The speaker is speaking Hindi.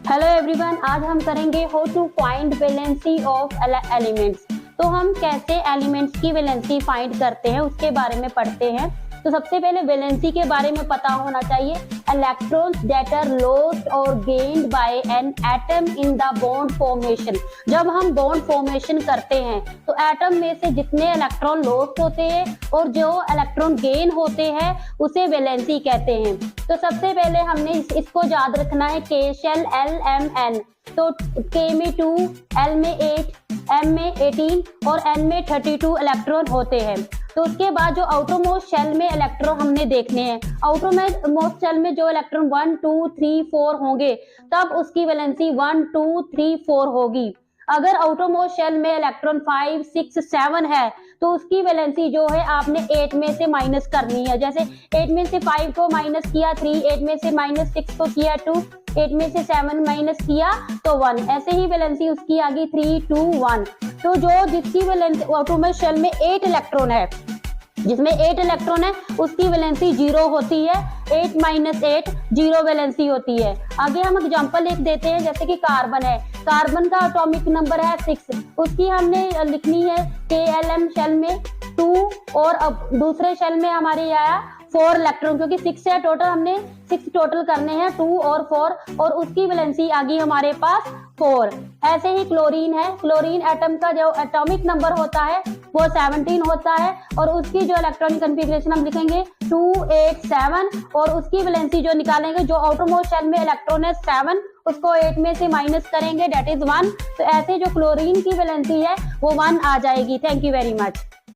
हेलो एवरीवन, आज हम करेंगे how to find valency of elements. तो हम कैसे एलिमेंट्स की वैलेंसी फाइंड करते हैं उसके बारे में पढ़ते हैं। तो सबसे पहले वैलेंसी के बारे में पता होना चाहिए। इलेक्ट्रॉन्स दैट आर लॉस्ट और gained by an atom in the bond formation. जब हम बॉन्ड फॉर्मेशन करते हैं तो एटम में से जितने इलेक्ट्रॉन लॉस्ट होते हैं और जो इलेक्ट्रॉन गेन होते हैं उसे वैलेंसी कहते हैं। तो सबसे पहले हमने इसको याद रखना है। के शेल एल एम एन, तो के में 2, एल में 8, एम में 18 और एन में 32 इलेक्ट्रॉन होते हैं। तो उसके बाद जो आउटर मोस्ट शेल में इलेक्ट्रॉन हमने देखने हैं, आउटर मोस्ट शेल में जो इलेक्ट्रॉन 1 2 3 4 होंगे तब उसकी वैलेंसी 1 2 3 4 होगी। अगर आउटर मोस्ट शेल में इलेक्ट्रॉन 5 6 7 है तो उसकी वैलेंसी जो है आपने 8 में से माइनस करनी है। जैसे 8 में से 5 को माइनस किया 3, 8 में से माइनस 6 को किया 2, 8 में से 7 माइनस किया तो 1। ऐसे ही वैलेंसी उसकी आ गई 3 2 1। तो जो जिसकी वैलेंसी आउटर मोस्ट शेल में 8 इलेक्ट्रॉन है, जिसमें 8 इलेक्ट्रॉन है उसकी वैलेंसी 0 होती है। 8 माइनस 8 0 वैलेंसी होती है। आगे हम एग्जांपल एक देते हैं, जैसे कि कार्बन है। कार्बन का एटॉमिक नंबर है 6, उसकी हमने लिखनी है KLM शेल में 2 और अब दूसरे शेल में हमारे आया 4 इलेक्ट्रॉन, क्योंकि 6 है टोटल, हमने 6 टोटल करने हैं 2 और 4 और उसकी वैलेंसी आ गई हमारे पास 4। ऐसे ही क्लोरीन है। क्लोरीन एटम का जो एटॉमिक नंबर होता है वो 17 होता है और उसकी जो इलेक्ट्रॉनिक कन्फिग्रेशन हम लिखेंगे 2 8 7 और उसकी वैलेंसी जो निकालेंगे, जो आउटर मोस्ट शेल में इलेक्ट्रॉन है 7 उसको 8 में से माइनस करेंगे, डेट इज 1। तो ऐसे जो क्लोरीन की वैलेंसी है वो 1 आ जाएगी। Thank you very much.